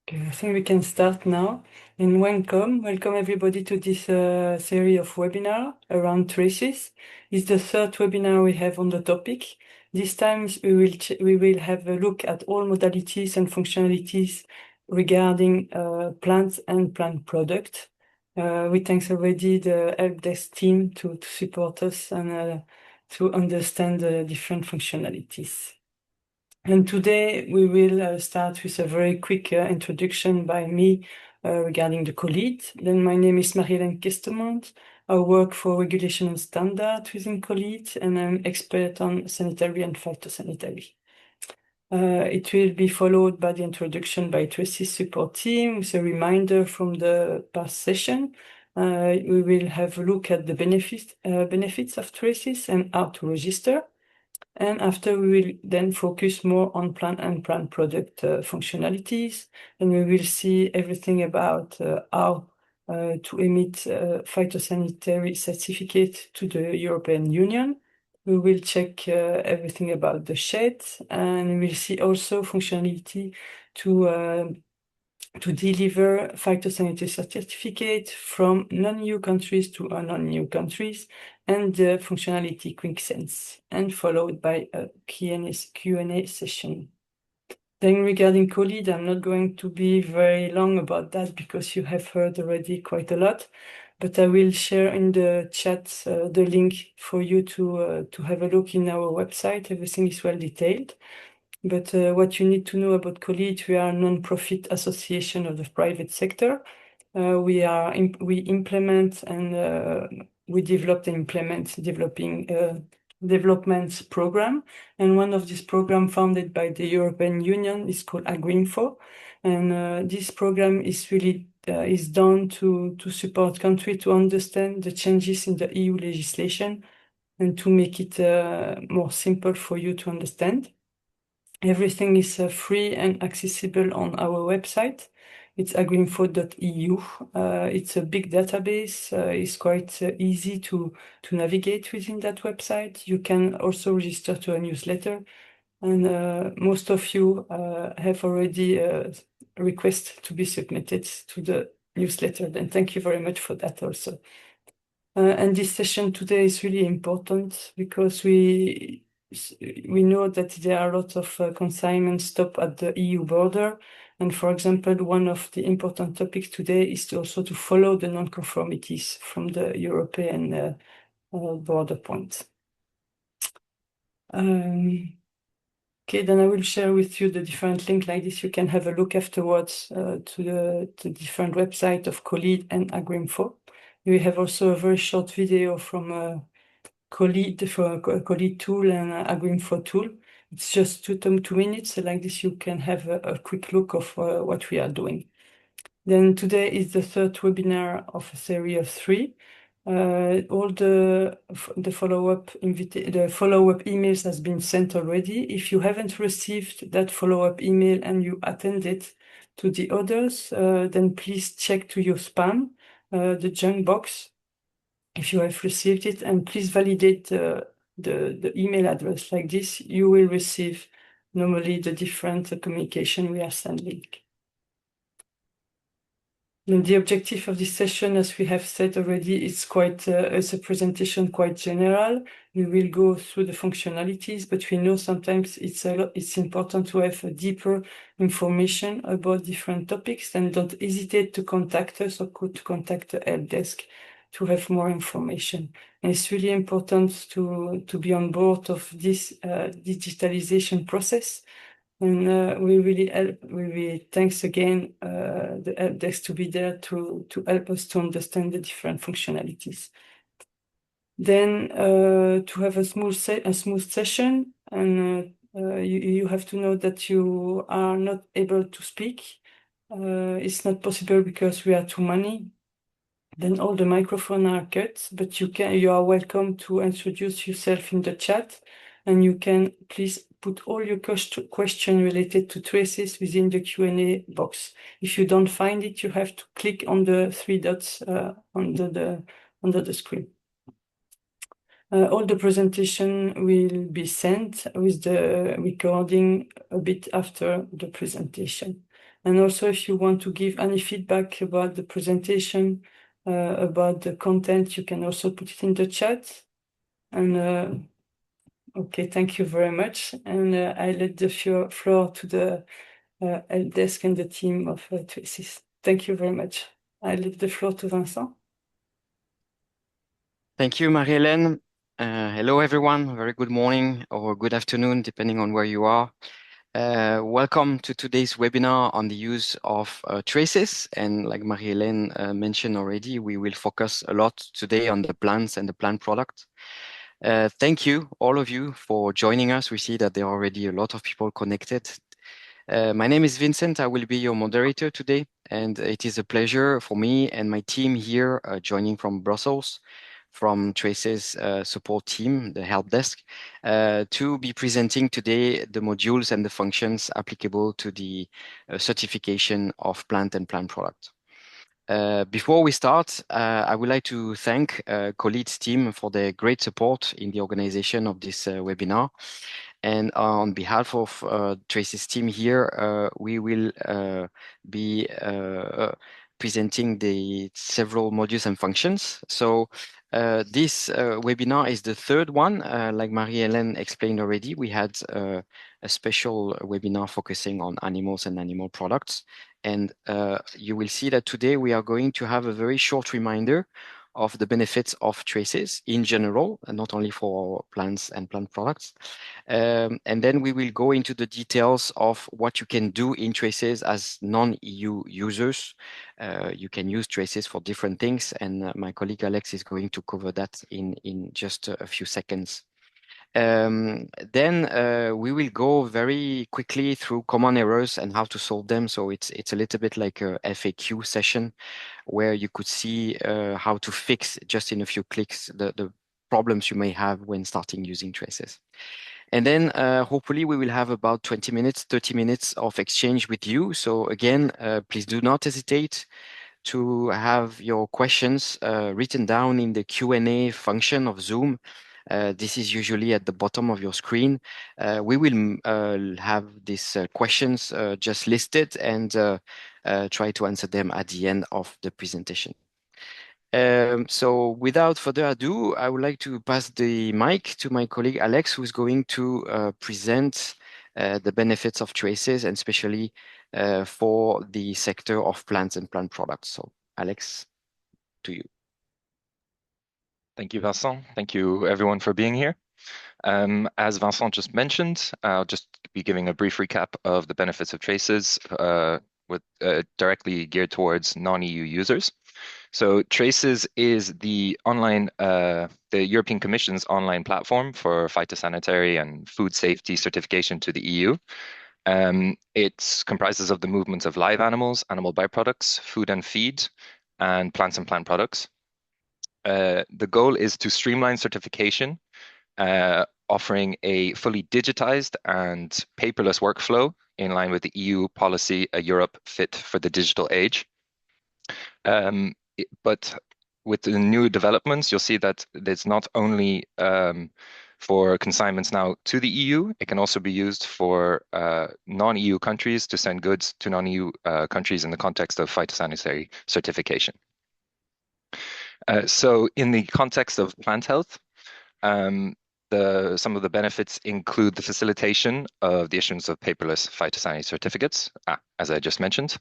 Okay, I think we can start now. And welcome everybody to this series of webinar around traces. It's the third webinar we have on the topic. This time we will have a look at all modalities and functionalities regarding plants and plant product. We thanks already the help desk team to support us and to understand the different functionalities. And today we will start with a very quick introduction by me regarding the co-lead. Then my name is Marie-Hélène Kestemont. I work for regulation and standard within co-lead, and I'm expert on sanitary and phytosanitary. It will be followed by the introduction by Tracy's support team with a reminder from the past session. We will have a look at the benefits of traces and how to register. And after we will then focus more on plant and plant product functionalities, and we will see everything about how to emit phytosanitary certificate to the European Union. We will check everything about the shed, and we'll see also functionality to deliver phytosanitary certificate from non-EU countries to non-EU countries, and the functionality QlikSense, and followed by a Q&A session. Then regarding co-lead, I'm not going to be very long about that because you have heard already quite a lot, but I will share in the chat the link for you to have a look in our website. Everything is well detailed. But what you need to know about co-lead, we are a non-profit association of the private sector. We implement and we developed and implement development program. And one of these programs founded by the European Union is called AgriInfo. And this program is really is done to support countries to understand the changes in the EU legislation and to make it more simple for you to understand. Everything is free and accessible on our website. It's agriinfo.eu. It's a big database. It's quite easy to navigate within that website. You can also register to a newsletter. And most of you have already request to be submitted to the newsletter. Then thank you very much for that also. And this session today is really important because we know that there are a lot of consignments stop at the EU border. And for example, one of the important topics today is also to follow the non-conformities from the European border point. Okay, then I will share with you the different links like this. You can have a look afterwards to the different website of co-lead and AgriInfo. We have also a very short video from co-lead for co-lead tool and AgriInfo tool. It's just two minutes. So like this, you can have a quick look of what we are doing. Then today is the third webinar of a series of 3. All the follow-up emails has been sent already. If you haven't received that follow-up email and you attended to the others, then please check to your spam, the junk box, if you have received it, and please validate the email address like this. You will receive normally the different communication we are sending. And the objective of this session, as we have said already, it's a presentation quite general. We will go through the functionalities, but we know sometimes it's important to have a deeper information about different topics, and don't hesitate to contact us or to contact the help desk to have more information. And it's really important to be on board of this digitalization process. And we really thanks again the help desk to be there to help us to understand the different functionalities. Then to have a smooth session, and you have to know that you are not able to speak. It's not possible because we are too many. Then all the microphones are cut, but you are welcome to introduce yourself in the chat, and you can please put all your questions related to traces within the Q&A box. If you don't find it, you have to click on the 3 dots under the screen. All the presentation will be sent with the recording a bit after the presentation. And also, if you want to give any feedback about the presentation, about the content, you can also put it in the chat. And okay, thank you very much. And I let the floor to the help desk and the team of Traces. Thank you very much. I leave the floor to Vincent. Thank you, Marie-Hélène. Hello, everyone. Very good morning or good afternoon, depending on where you are. Welcome to today's webinar on the use of traces. And like Marie-Hélène mentioned already, we will focus a lot today on the plants and the plant product. Thank you, all of you, for joining us. We see that there are already a lot of people connected. My name is Vincent. I will be your moderator today, and it is a pleasure for me and my team here joining from Brussels, from Trace's support team, the help desk, to be presenting today the modules and the functions applicable to the certification of plant and plant product. Before we start, I would like to thank Khalid's team for their great support in the organization of this webinar. And on behalf of Trace's team here, we will be presenting the several modules and functions. So this webinar is the third one. Like Marie-Hélène explained already, we had a special webinar focusing on animals and animal products. And you will see that today we are going to have a very short reminder of the benefits of traces in general, and not only for plants and plant products. And then we will go into the details of what you can do in traces as non-EU users. You can use traces for different things, and my colleague Alex is going to cover that in just a few seconds. Then we will go very quickly through common errors and how to solve them. So it's a little bit like a FAQ session where you could see how to fix just in a few clicks the problems you may have when starting using traces. And then hopefully we will have about 20 minutes, 30 minutes of exchange with you. So again, please do not hesitate to have your questions written down in the Q&A function of Zoom. This is usually at the bottom of your screen. We will have these questions just listed and try to answer them at the end of the presentation. So without further ado, I would like to pass the mic to my colleague Alex, who is going to present the benefits of traces, and especially for the sector of plants and plant products. So Alex, to you. Thank you, Vincent. Thank you, everyone, for being here. As Vincent just mentioned, I'll just be giving a brief recap of the benefits of traces directly geared towards non-EU users. So Traces is the European Commission's online platform for phytosanitary and food safety certification to the EU. It comprises of the movements of live animals, animal byproducts, food and feed, and plants and plant products. The goal is to streamline certification, offering a fully digitized and paperless workflow in line with the EU policy, a Europe fit for the digital age. But with the new developments, you'll see that it's not only for consignments now to the EU, it can also be used for non-EU countries to send goods to non-EU countries in the context of phytosanitary certification. So in the context of plant health, some of the benefits include the facilitation of the issuance of paperless phytosanitary certificates, as I just mentioned.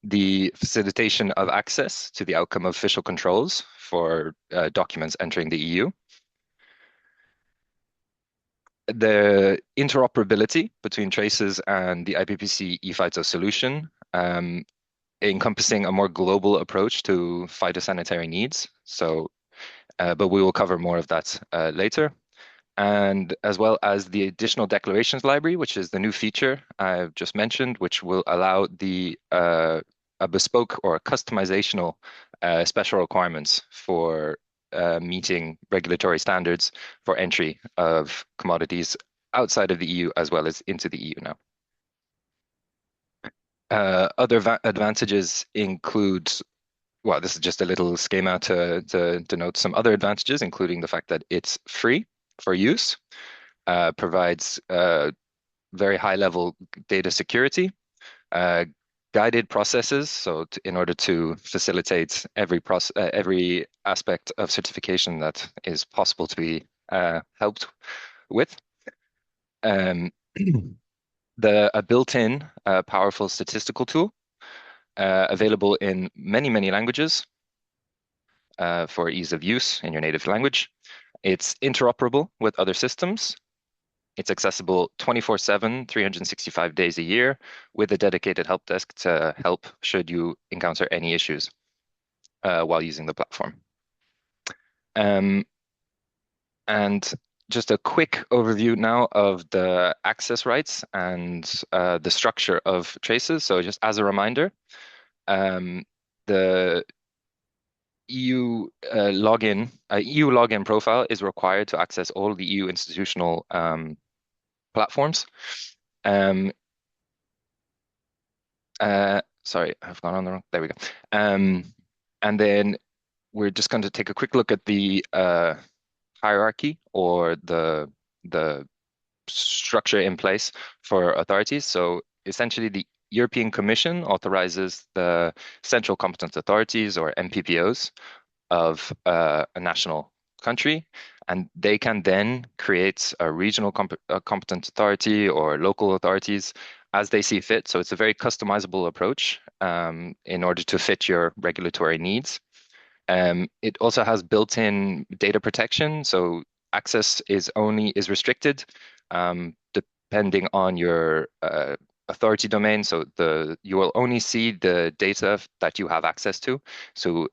The facilitation of access to the outcome of official controls for documents entering the EU. The interoperability between traces and the IPPC ePhyto solution, encompassing a more global approach to phytosanitary needs. So, but we will cover more of that later. And as well as the additional declarations library, which is the new feature I've just mentioned, which will allow a bespoke or a customizational special requirements for meeting regulatory standards for entry of commodities outside of the EU as well as into the EU now. Other advantages include, well, this is just a little schema to denote some other advantages, including the fact that it's free for use, provides very high-level data security, guided processes, so in order to facilitate every aspect of certification that is possible to be helped with. A built-in powerful statistical tool available in many languages for ease of use in your native language. It's interoperable with other systems. It's accessible 24/7, 365 days a year, with a dedicated help desk to help should you encounter any issues while using the platform. And just a quick overview now of the access rights and the structure of traces. So just as a reminder, the EU login profile is required to access all the EU institutional platforms. Sorry, I've gone on the wrong. There we go. And then we're just going to take a quick look at the hierarchy or the structure in place for authorities. So essentially, the European Commission authorizes the central competent authorities, or MPPOs, of a national country, and they can then create a regional competent authority or local authorities as they see fit. So it's a very customizable approach in order to fit your regulatory needs. It also has built-in data protection, so access is restricted depending on your authority domain. So you will only see the data that you have access to,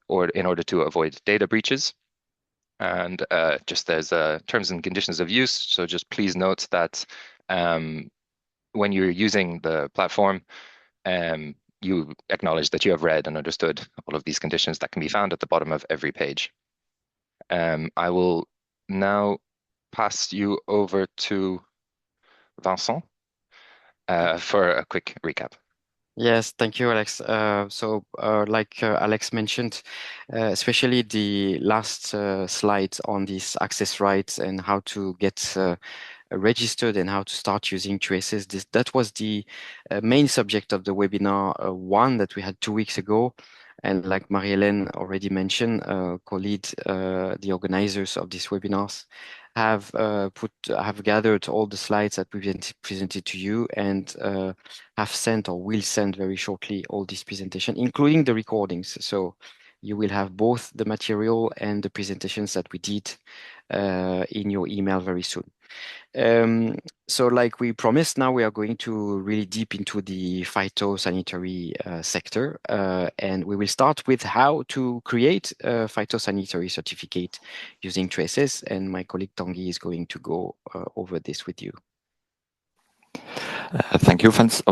or in order to avoid data breaches. And just there's terms and conditions of use. So just please note that when you're using the platform, you acknowledge that you have read and understood all of these conditions that can be found at the bottom of every page. I will now pass you over to Vincent for a quick recap. Yes, thank you, Alex. Like Alex mentioned, especially the last slide on these access rights and how to get registered and how to start using traces. That was the main subject of the webinar one that we had 2 weeks ago. And like Marie-Hélène already mentioned, co-lead the organizers of these webinars have gathered all the slides that we presented to you and have sent or will send very shortly all this presentation, including the recordings. So you will have both the material and the presentations that we did in your email very soon. So like we promised, now we are going to really deep into the phytosanitary sector, and we will start with how to create a phytosanitary certificate using traces, and my colleague Tanguy is going to go over this with you. Thank you, Vincent.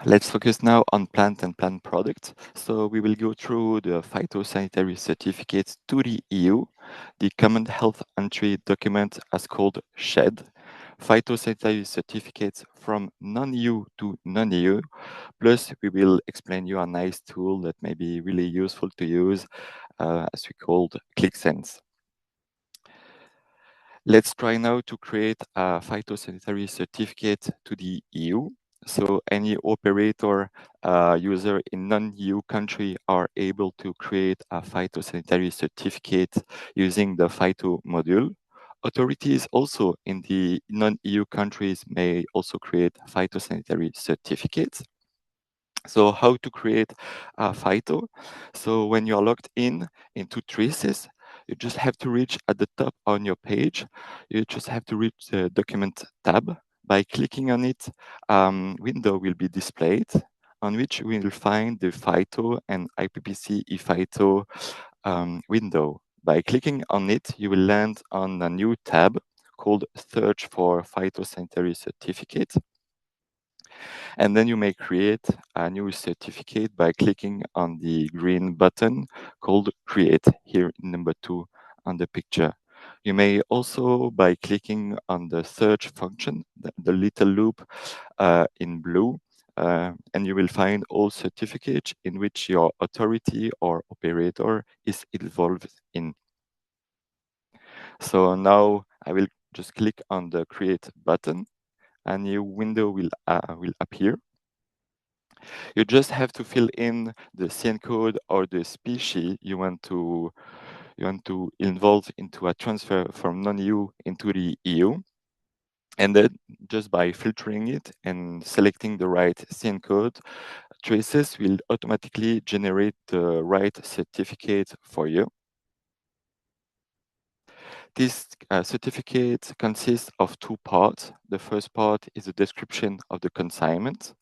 Let's focus now on plant and plant products. So we will go through the phytosanitary certificates to the EU, the Common Health Entry document as called SHED, phytosanitary certificates from non-EU to non-EU, plus we will explain you a nice tool that may be really useful to use as we called QlikSense. Let's try now to create a phytosanitary certificate to the EU. So any operator, user in non-EU country are able to create a phytosanitary certificate using the Phyto module. Authorities also in the non-EU countries may also create phytosanitary certificates. So how to create a Phyto? So when you're logged into Traces, you just have to reach at the top on your page. You just have to reach the document tab. By clicking on it, window will be displayed on which we will find the Phyto and IPPC ePhyto window. By clicking on it, you will land on a new tab called Search for Phytosanitary Certificate. And then you may create a new certificate by clicking on the green button called Create here in number 2 on the picture. You may also, by clicking on the search function, the little loop in blue, and you will find all certificates in which your authority or operator is involved in. So now I will just click on the Create button. a new window will appear. You just have to fill in the CN code or the species you want to involve into a transfer from non-EU into the EU. And then just by filtering it and selecting the right CN code, Traces will automatically generate the right certificate for you. This certificate consists of two parts. The first part is a description of the consignment.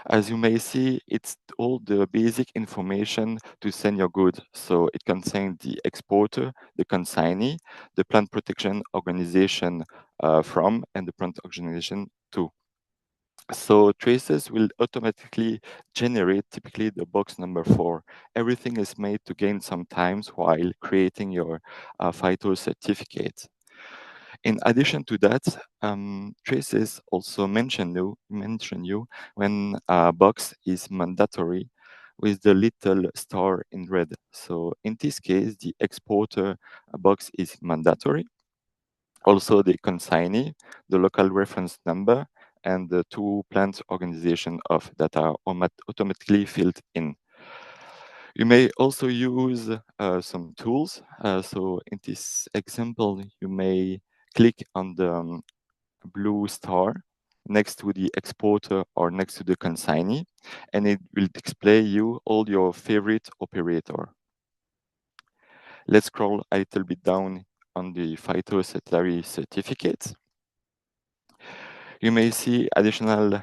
As you may see, it's all the basic information to send your goods. So it contains the exporter, the consignee, the plant protection organization from, and the plant organization to. So traces will automatically generate typically the box number 4. Everything is made to gain some time while creating your Phyto certificate. In addition to that, traces also mention you when a box is mandatory with the little star in red. So in this case, the exporter box is mandatory. Also the consignee, the local reference number, and the two plant organization of that are automatically filled in. You may also use some tools. So in this example, you may click on the blue star next to the exporter or next to the consignee, and it will display you all your favorite operator. Let's scroll a little bit down on the Phytosanitary certificate. You may see additional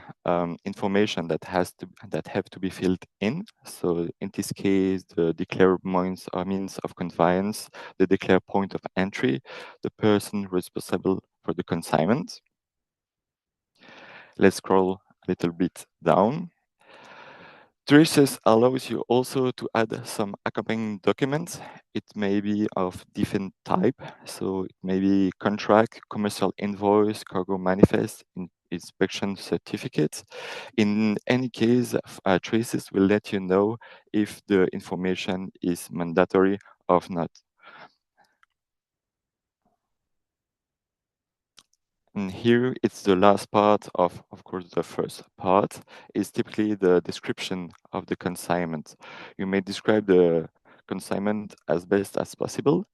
information that have to be filled in. So in this case, the declared means of conveyance, the declared point of entry, the person responsible for the consignment. Let's scroll a little bit down. Traces allows you also to add some accompanying documents. It may be of different type. So it may be contract, commercial invoice, cargo manifest, inspection certificates. In any case, Traces will let you know if the information is mandatory or not. And here it's the last part of course, the first part is typically the description of the consignment. You may describe the consignment as best as possible.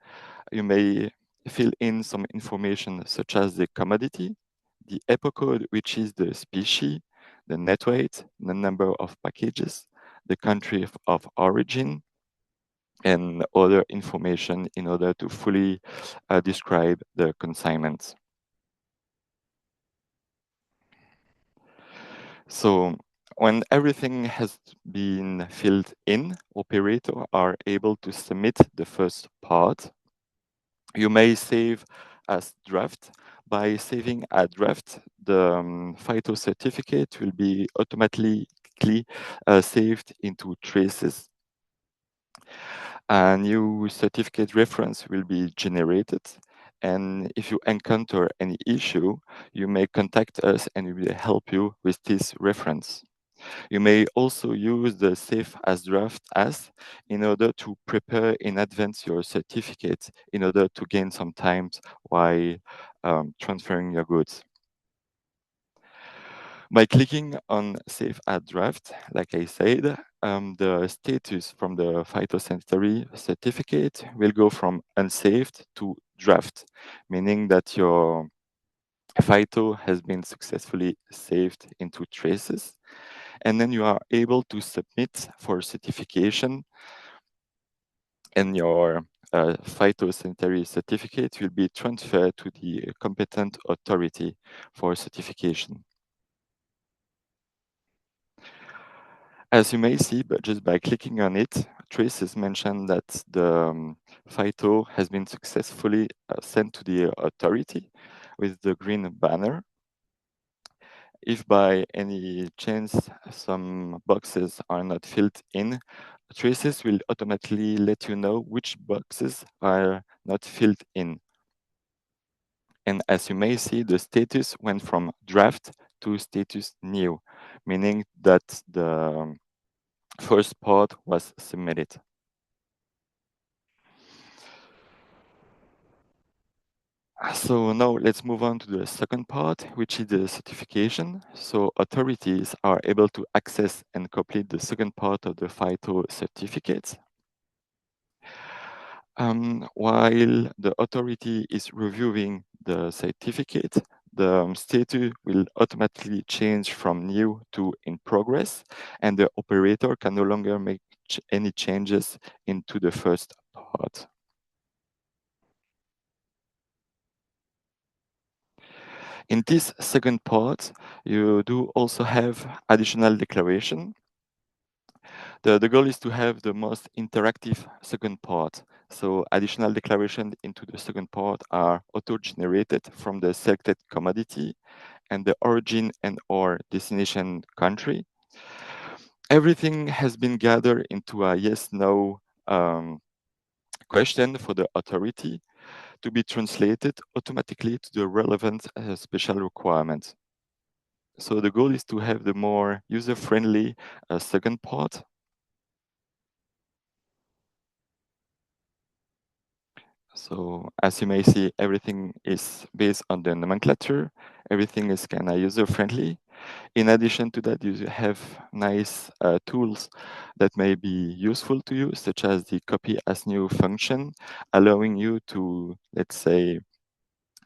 You may fill in some information such as the commodity, the EPO code, which is the species, the net weight, the number of packages, the country of origin, and other information in order to fully describe the consignment. So when everything has been filled in, operators are able to submit the first part. You may save as draft. By saving a draft, the Phyto certificate will be automatically saved into traces. A new certificate reference will be generated. And if you encounter any issue, you may contact us and we will help you with this reference. You may also use the Save as Draft as in order to prepare in advance your certificate in order to gain some time while transferring your goods. By clicking on Save as Draft, like I said, the status from the Phytosanitary certificate will go from unsaved to draft, meaning that your Phyto has been successfully saved into traces, and then you are able to submit for certification, and your Phytosanitary certificate will be transferred to the competent authority for certification. As you may see, but just by clicking on it, Traces mentioned that the Phyto has been successfully sent to the authority with the green banner. If by any chance some boxes are not filled in, Traces will automatically let you know which boxes are not filled in. And as you may see, the status went from draft to status new, meaning that the first part was submitted. So now let's move on to the second part, which is the certification. So authorities are able to access and complete the second part of the Phyto certificates. While the authority is reviewing the certificate, the status will automatically change from new to in progress, and the operator can no longer make any changes into the first part. In this second part, you do also have additional declaration. The goal is to have the most interactive second part. So additional declaration into the second part are auto-generated from the selected commodity and the origin and or destination country. Everything has been gathered into a yes/no question for the authority to be translated automatically to the relevant special requirements. So the goal is to have the more user-friendly second part. So as you may see, everything is based on the nomenclature. Everything is kind of user-friendly. In addition to that, you have nice tools that may be useful to you, such as the copy as new function, allowing you to, let's say,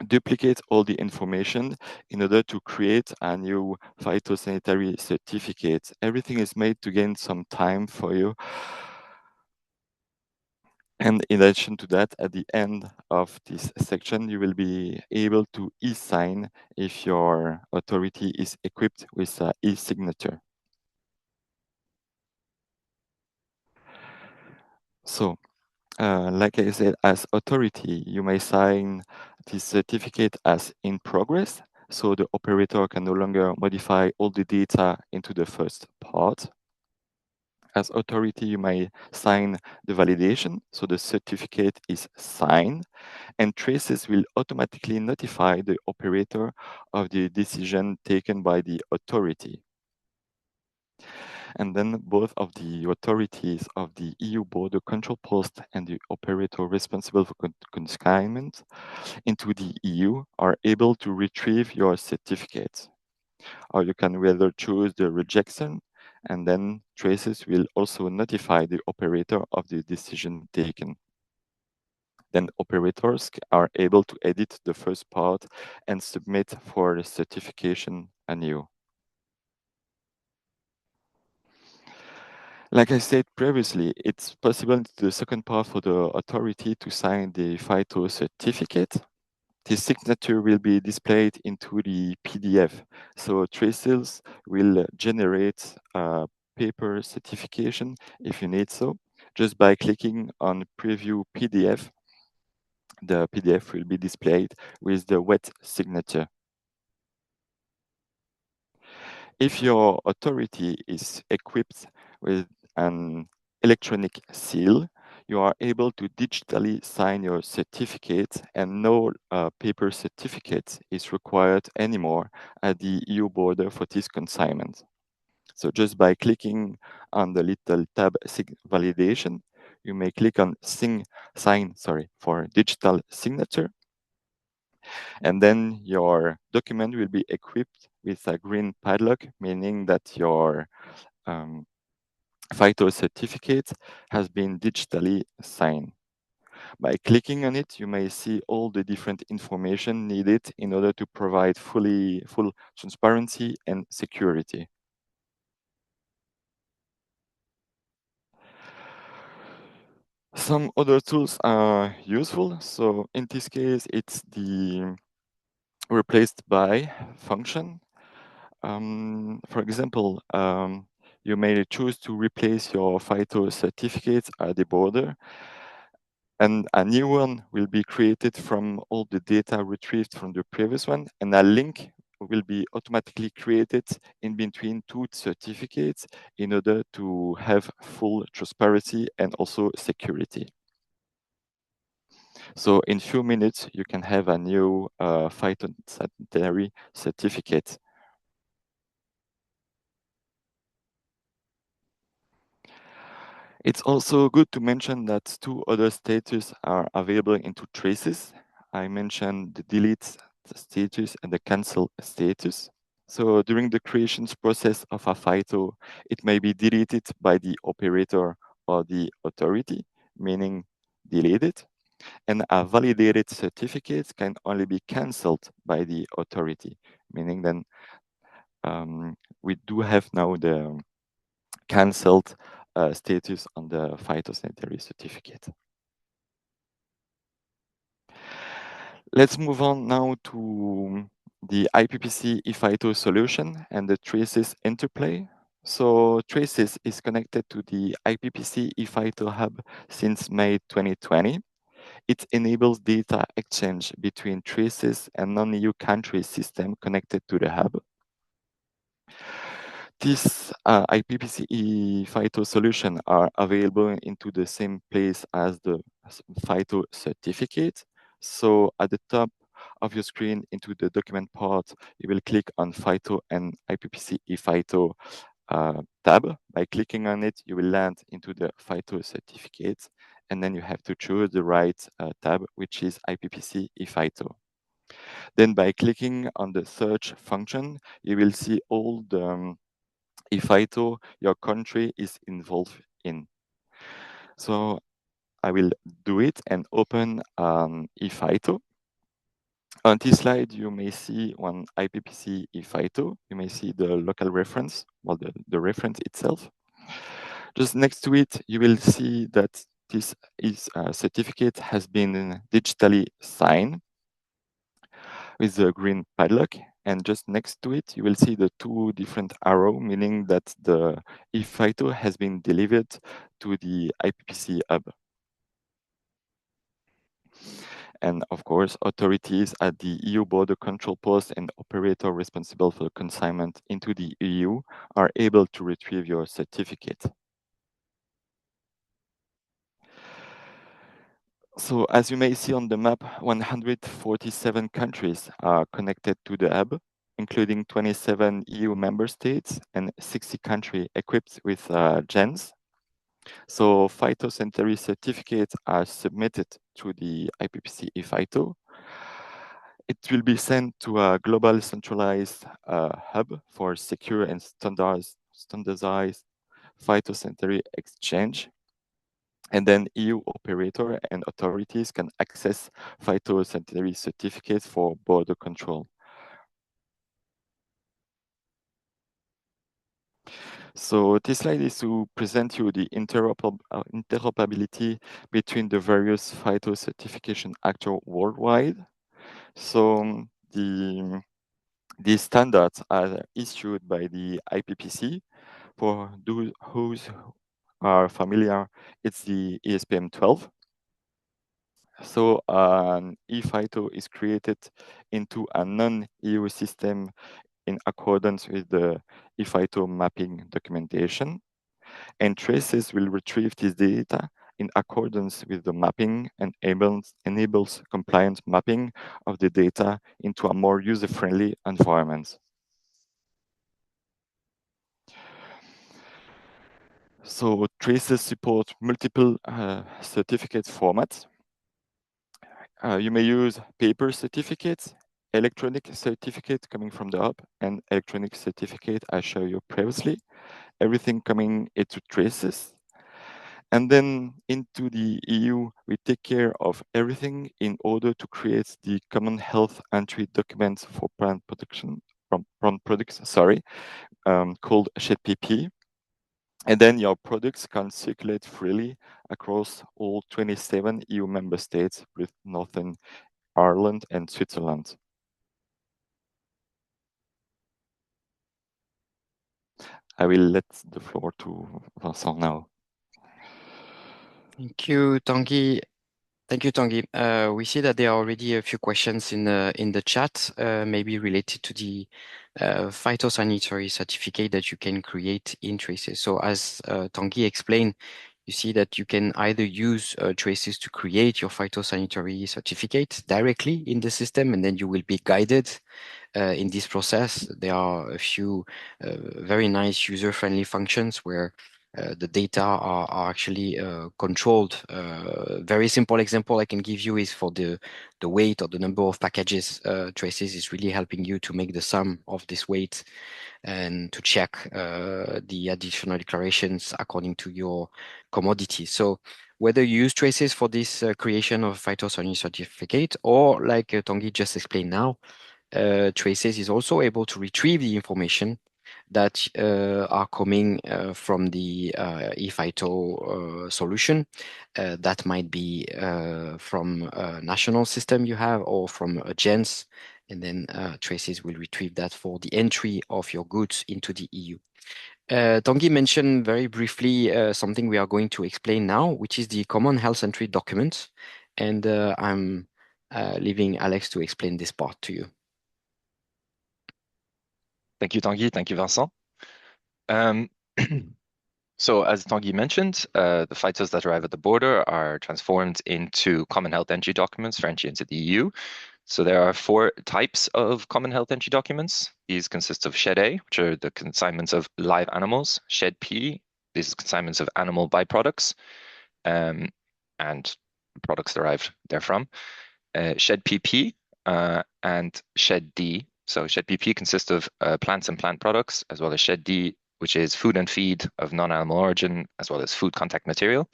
duplicate all the information in order to create a new phytosanitary certificate. Everything is made to gain some time for you. And in addition to that, at the end of this section, you will be able to e-sign if your authority is equipped with an e-signature. So, like I said, as authority, you may sign this certificate as in progress, so the operator can no longer modify all the data into the first part. As authority, you may sign the validation, so the certificate is signed, and traces will automatically notify the operator of the decision taken by the authority. And then both of the authorities of the EU border control post and the operator responsible for consignment into the EU are able to retrieve your certificate. Or you can rather choose the rejection, and then traces will also notify the operator of the decision taken. Then operators are able to edit the first part and submit for the certification anew. Like I said previously, it's possible in the second part for the authority to sign the Phyto certificate. The signature will be displayed into the PDF. So traces will generate a paper certification if you need so. Just by clicking on Preview PDF, the PDF will be displayed with the wet signature. If your authority is equipped with an electronic seal, you are able to digitally sign your certificate, and no paper certificate is required anymore at the EU border for this consignment. So just by clicking on the little tab validation, you may click on sign for digital signature, and then your document will be equipped with a green padlock, meaning that your Phyto certificate has been digitally signed. By clicking on it, you may see all the different information needed in order to provide full transparency and security. Some other tools are useful. So in this case, it's the replaced by function. For example, you may choose to replace your Phyto certificate at the border, and a new one will be created from all the data retrieved from the previous one, and a link will be automatically created in between two certificates in order to have full transparency and also security. So in few minutes, you can have a new phytosanitary certificate. It's also good to mention that two other status are available into traces. I mentioned the delete status and the cancel status. So during the creations process of a Phyto, it may be deleted by the operator or the authority, meaning deleted, and a validated certificate can only be cancelled by the authority, meaning then we do have now the cancelled status on the phytosanitary certificate. Let's move on now to the IPPC ePhyto solution and the Traces interplay. So Traces is connected to the IPPC ePhyto hub since May 2020. It enables data exchange between Traces and non-EU country system connected to the hub. This IPPC ePhyto solution are available into the same place as the Phyto certificate. So at the top of your screen into the document part, you will click on Phyto and IPPC ePhyto tab. By clicking on it, you will land into the Phyto certificate, and then you have to choose the right tab, which is IPPC ePhyto. Then by clicking on the search function, you will see all the ePhyto your country is involved in. So I will do it and open ePhyto. On this slide, you may see one IPPC ePhyto. You may see the local reference, well, the reference itself. Just next to it, you will see that this certificate has been digitally signed with the green padlock. And just next to it, you will see the two different arrows, meaning that the ePhyto has been delivered to the IPPC hub. And of course, authorities at the EU border control post and operator responsible for consignment into the EU are able to retrieve your certificate. So as you may see on the map, 147 countries are connected to the hub, including 27 EU member states and 60 countries equipped with gens. So phytosanitary certificates are submitted to the IPPC ePhyto. It will be sent to a global centralized hub for secure and standardized phytosanitary exchange. And then EU operator and authorities can access phytosanitary certificates for border control. So this slide is to present you the interoperability between the various phyto certification actors worldwide. So these standards are issued by the IPPC. For those who are familiar, it's the ESPM 12. So an ePhyto is created into a non-EU system in accordance with the ePhyto mapping documentation, and Traces will retrieve this data in accordance with the mapping and enables compliant mapping of the data into a more user-friendly environment. So Traces support multiple certificate formats. You may use paper certificates, electronic certificate coming from the hub, and electronic certificate I showed you previously. Everything coming into Traces. And then into the EU, we take care of everything in order to create the common health entry documents for plant protection from plant products, called SHEDPP. And then your products can circulate freely across all 27 EU member states with Northern Ireland and Switzerland. I will let the floor to Vincent now. Thank you, Tanguy. Thank you, Tanguy. We see that there are already a few questions in the chat, maybe related to the phytosanitary certificate that you can create in Traces. So as Tanguy explained, you see that you can either use Traces to create your phytosanitary certificate directly in the system, and then you will be guided in this process. There are a few very nice user-friendly functions where the data are actually controlled. Very simple example I can give you is for the weight or the number of packages. Traces is really helping you to make the sum of this weight and to check the additional declarations according to your commodity. So whether you use Traces for this creation of Phytosanitary certificate, or like Tanguy just explained now, Traces is also able to retrieve the information that are coming from the ePhyto solution. That might be from a national system you have or from a GENS, and then Traces will retrieve that for the entry of your goods into the EU. Tanguy mentioned very briefly something we are going to explain now, which is the Common Health Entry document. And I'm leaving Alex to explain this part to you. Thank you, Tanguy. Thank you, Vincent. So as Tanguy mentioned, the phytos that arrive at the border are transformed into common health entry documents for entry into the EU. So there are 4 types of common health entry documents. These consist of Shed A, which are the consignments of live animals. Shed P, these are consignments of animal byproducts and products derived therefrom. Shed PP and Shed D. So Shed PP consists of plants and plant products, as well as Shed D, which is food and feed of non-animal origin, as well as food contact material.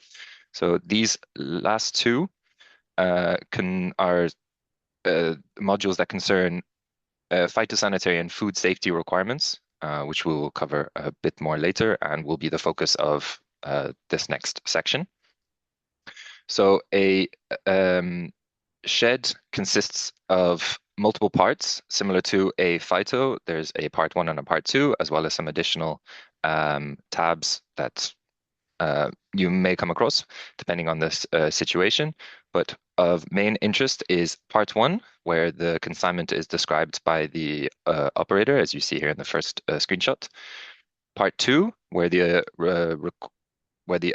So these last 2 are modules that concern phytosanitary and food safety requirements, which we will cover a bit more later and will be the focus of this next section. So a shed consists of multiple parts, similar to a phyto. There's a part 1 and a part 2, as well as some additional tabs that you may come across depending on this situation. But of main interest is part 1, where the consignment is described by the operator, as you see here in the first screenshot. Part 2, where the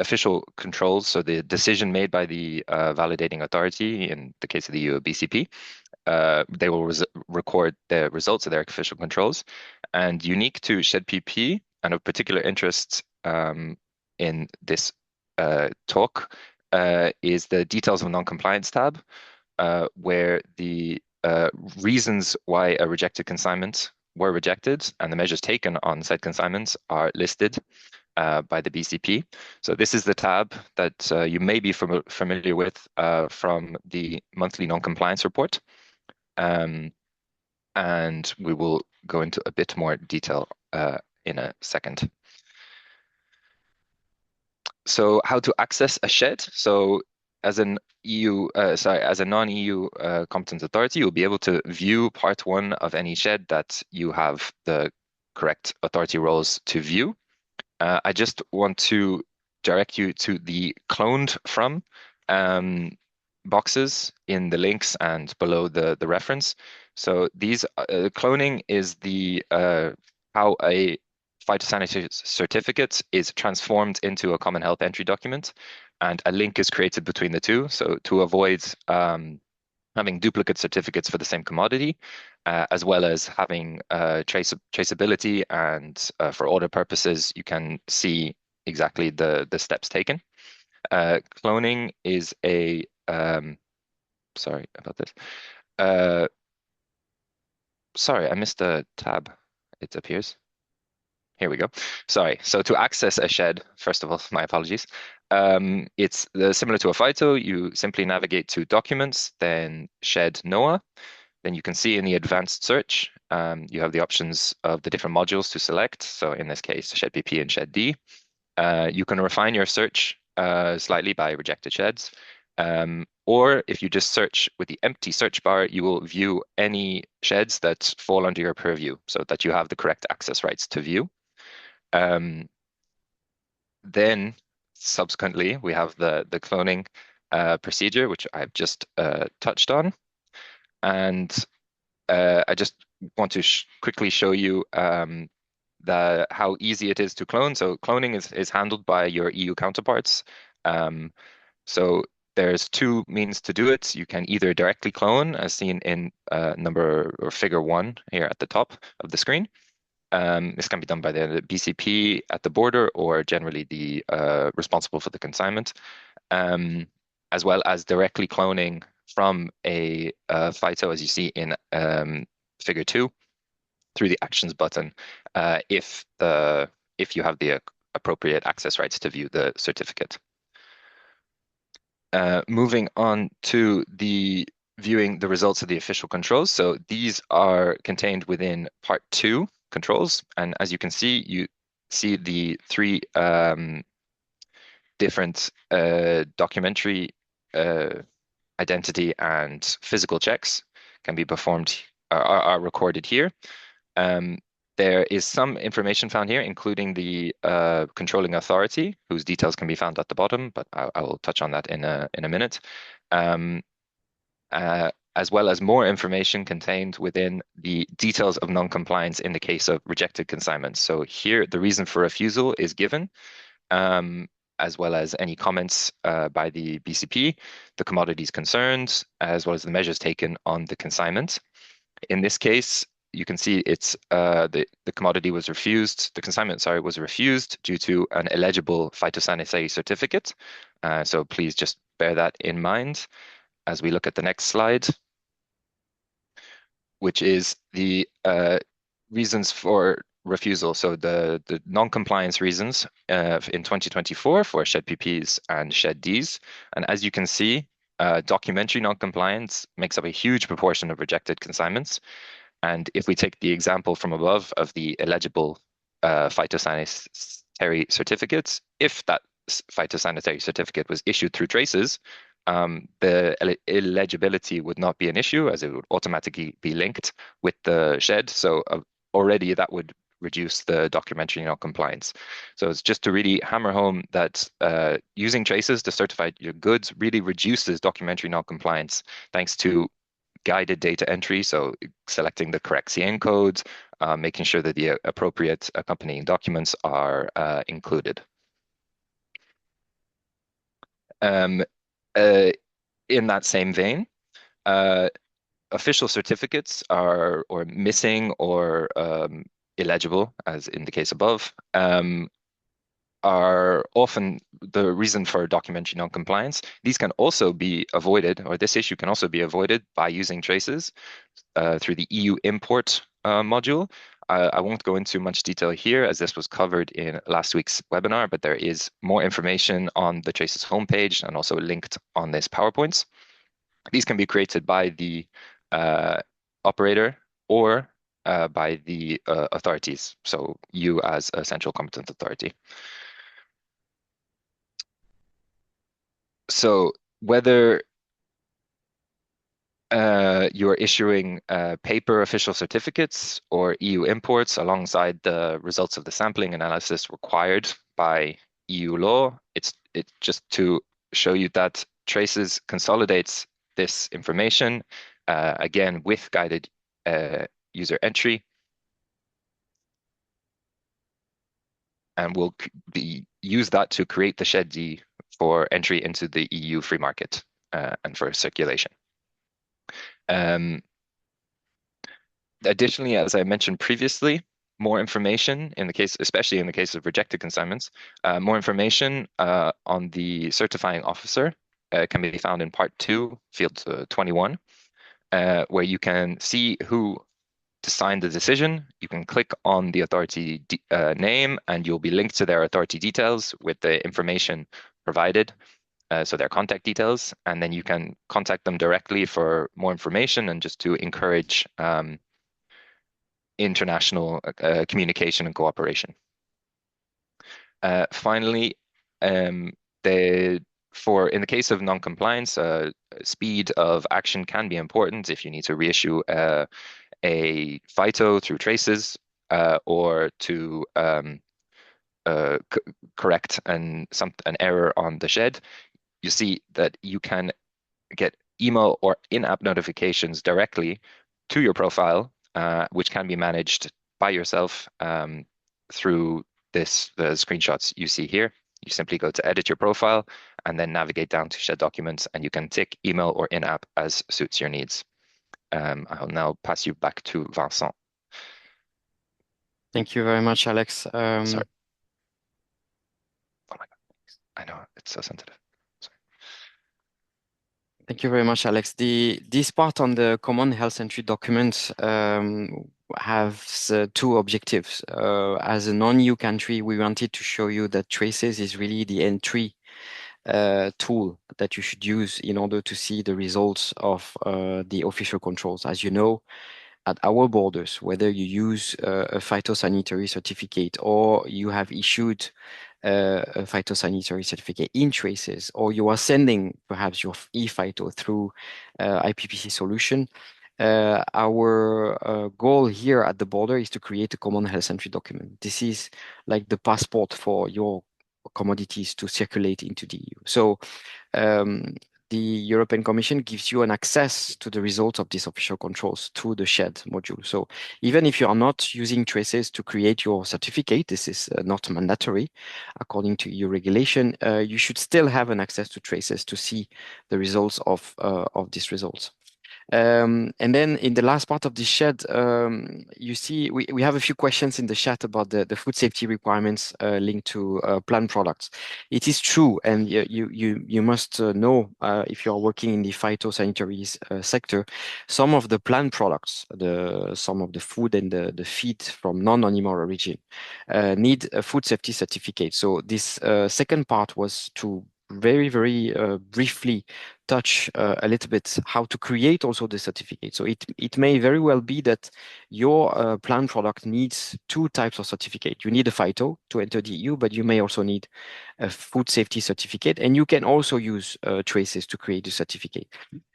official controls, so the decision made by the validating authority, in the case of the EU BCP, they will record the results of their official controls. And unique to Shed PP, and of particular interest in this talk, is the details of non-compliance tab, where the reasons why a rejected consignment were rejected and the measures taken on said consignments are listed by the BCP. So this is the tab that you may be familiar with from the monthly non-compliance report. And we will go into a bit more detail in a second. So how to access a shed? So as an as a non-EU competent authority, you'll be able to view part 1 of any shed that you have the correct authority roles to view. I just want to direct you to the cloned from boxes in the links and below the reference. So these cloning is the how a phytosanitary certificate is transformed into a common health entry document, and a link is created between the two. So to avoid having duplicate certificates for the same commodity, as well as having traceability, and for audit purposes, you can see exactly the steps taken. Cloning is a sorry about this. Sorry, I missed a tab, it appears. Here we go. Sorry. So to access a shed, first of all, my apologies. It's similar to a phyto. You simply navigate to Documents, then Shed NOAA. Then you can see in the advanced search, you have the options of the different modules to select. So in this case, Shed PP and Shed D. You can refine your search slightly by rejected sheds. Or if you just search with the empty search bar, you will view any sheds that fall under your purview, so that you have the correct access rights to view. Then subsequently, we have the cloning procedure, which I've just touched on. And I just want to quickly show you how easy it is to clone. So cloning is handled by your EU counterparts. So there's 2 means to do it. You can either directly clone, as seen in number or figure 1 here at the top of the screen, This can be done by the BCP at the border or generally the responsible for the consignment, as well as directly cloning from a Phyto, as you see in figure 2, through the Actions button, if you have the appropriate access rights to view the certificate. Moving on to the viewing the results of the official controls. So these are contained within part 2 controls. And as you can see, you see the 3 different documentary identity and physical checks can be performed, are recorded here. There is some information found here, including the controlling authority, whose details can be found at the bottom, but I will touch on that in a minute. As well as more information contained within the details of non-compliance in the case of rejected consignments. So here, the reason for refusal is given, as well as any comments by the BCP, the commodities concerned, as well as the measures taken on the consignment. In this case, you can see it's the commodity was refused, the consignment, sorry, was refused due to an illegible phytosanitary certificate. So please just bear that in mind as we look at the next slide, which is the reasons for refusal. So the non-compliance reasons in 2024 for shed PPs and shed Ds. And as you can see, documentary non-compliance makes up a huge proportion of rejected consignments. And if we take the example from above of the illegible phytosanitary certificates, if that phytosanitary certificate was issued through traces, the illegibility would not be an issue, as it would automatically be linked with the shed. So already that would reduce the documentary non-compliance. So it's just to really hammer home that using traces to certify your goods really reduces documentary non-compliance, thanks to guided data entry, so selecting the correct CN codes, making sure that the appropriate accompanying documents are included. In that same vein, official certificates are missing or illegible, as in the case above, are often the reason for documentary non-compliance. These can also be avoided, or this issue can also be avoided by using traces through the EU import module. I won't go into much detail here, as this was covered in last week's webinar, but there is more information on the traces homepage and also linked on this PowerPoint. These can be created by the operator or by the authorities, so you as a central competent authority. So whether you're issuing paper official certificates or EU imports alongside the results of the sampling analysis required by EU law, it's just to show you that Traces consolidates this information, again, with guided user entry, and will use that to create the shed D for entry into the EU free market and for circulation. Additionally, as I mentioned previously, more information in the case, especially in the case of rejected consignments, more information on the certifying officer can be found in part 2, field 21, where you can see who signed the decision. You can click on the authority name and you'll be linked to their authority details with the information provided. So their contact details, and then you can contact them directly for more information and just to encourage international communication and cooperation. Finally, in the case of non-compliance, speed of action can be important if you need to reissue a Phyto through traces or to correct an error on the shed. You see that you can get email or in-app notifications directly to your profile, which can be managed by yourself through the screenshots you see here. You simply go to edit your profile and then navigate down to shed documents, and you can tick email or in-app as suits your needs. I'll now pass you back to Vincent. Thank you very much, Alex. Sorry. Oh my God. I know it's so sensitive. Sorry. Thank you very much, Alex. This part on the common health entry document has two objectives. As a non-EU country, we wanted to show you that Traces is really the entry tool that you should use in order to see the results of the official controls. As you know, at our borders, whether you use a phytosanitary certificate or you have issued a phytosanitary certificate in Traces, or you are sending perhaps your ePhyto through IPPC solution, our goal here at the border is to create a common health entry document. This is like the passport for your commodities to circulate into the EU. So the European Commission gives you an access to the results of these official controls through the shared module. So even if you are not using Traces to create your certificate, this is not mandatory according to EU regulation, you should still have an access to Traces to see the results of these results. And then in the last part of the shed, you see we have a few questions in the chat about the food safety requirements linked to plant products. It is true, and you must know if you are working in the phytosanitary sector, some of the plant products, some of the food and the feed from non-animal origin need a food safety certificate. So this second part was to very briefly touch a little bit how to create also the certificate. So it may very well be that your plant product needs two types of certificate. You need a Phyto to enter the EU, but you may also need a food safety certificate, and you can also use Traces to create the certificate.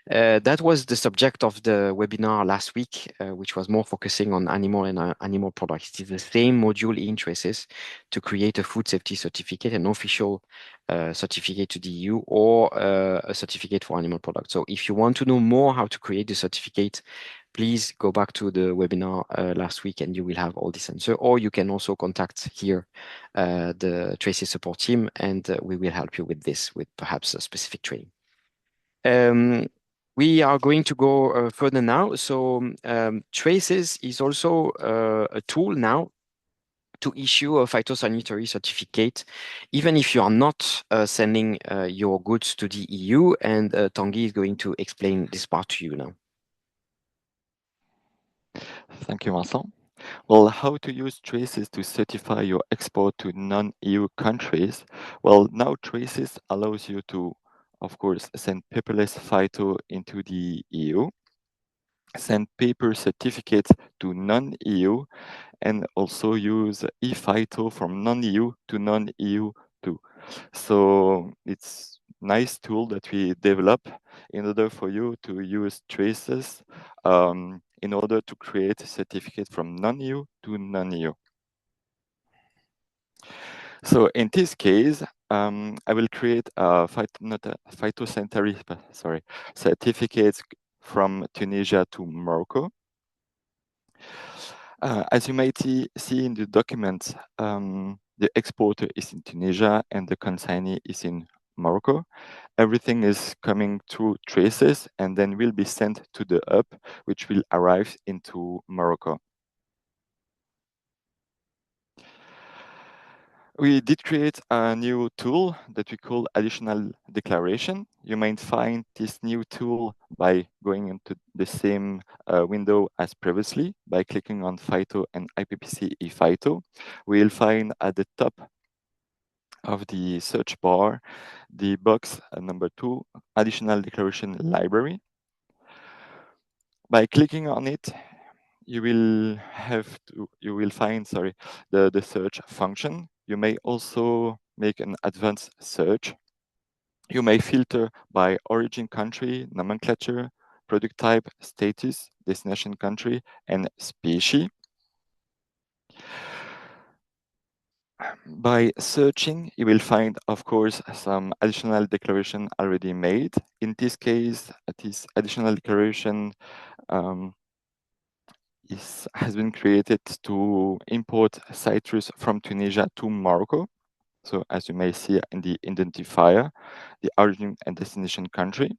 That was the subject of the webinar last week, which was more focusing on animal and animal products. It is the same module in Traces to create a food safety certificate, an official certificate to the EU, or a certificate for animal products. So if you want to know more how to create the certificate, please go back to the webinar last week and you will have all this answer. Or you can also contact here the Traces support team and we will help you with this, with perhaps a specific training. We are going to go further now. So Traces is also a tool now to issue a phytosanitary certificate, even if you are not sending your goods to the EU. And Tanguy is going to explain this part to you now. Thank you, Vincent. Well, how to use Traces to certify your export to non-EU countries? Well, now Traces allows you to, of course, send paperless Phyto into the EU, send paper certificates to non-EU, and also use ePhyto from non-EU to non-EU too. So it's nice tool that we develop in order for you to use Traces in order to create a certificate from non-EU to non-EU. So in this case, I will create a phytosanitary certificates from Tunisia to Morocco. As you might see in the document, the exporter is in Tunisia and the consignee is in Morocco. Everything is coming through Traces and then will be sent to the hub, which will arrive into Morocco. We did create a new tool that we call additional declaration. You might find this new tool by going into the same window as previously by clicking on Phyto and IPPC ePhyto. We'll find at the top of the search bar the box number 2, additional declaration library. By clicking on it, you will find the search function. You may also make an advanced search. You may filter by origin country, nomenclature, product type, status, destination country, and species. By searching, you will find, of course, some additional declaration already made. In this case, this additional declaration has been created to import citrus from Tunisia to Morocco. So as you may see in the identifier, the origin and destination country.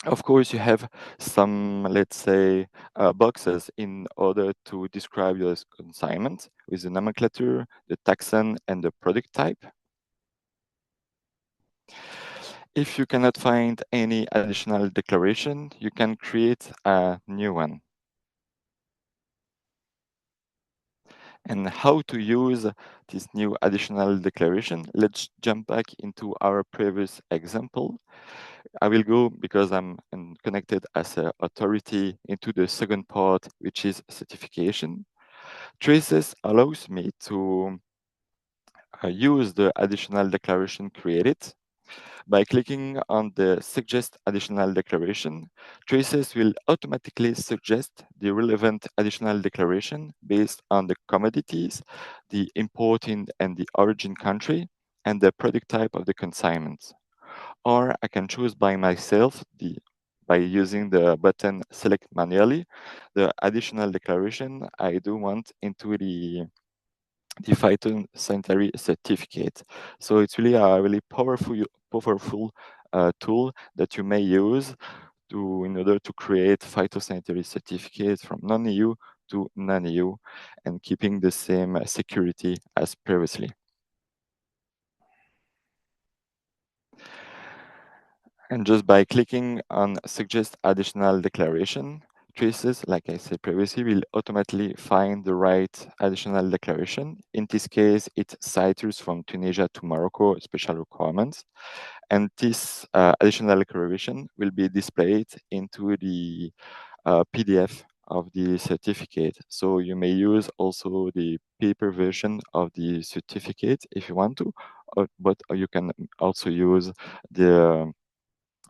Of course, you have some, let's say, boxes in order to describe your consignment with the nomenclature, the taxon, and the product type. If you cannot find any additional declaration, you can create a new one. And how to use this new additional declaration? Let's jump back into our previous example. I will go, because I'm connected as an authority, into the second part, which is certification. Traces allows me to use the additional declaration created. By clicking on the Suggest Additional Declaration, Traces will automatically suggest the relevant additional declaration based on the commodities, the importing and the origin country, and the product type of the consignment. Or I can choose by myself, by using the button Select Manually, the additional declaration I do want into the Phytosanitary certificate. So it's really a really powerful tool that you may use in order to create phytosanitary certificates from non-EU to non-EU, and keeping the same security as previously. And just by clicking on Suggest Additional Declaration, Traces, like I said previously, will automatically find the right additional declaration. In this case, it's citrus from Tunisia to Morocco, special requirements. And this additional declaration will be displayed into the PDF of the certificate. So you may use also the paper version of the certificate if you want to, but you can also use the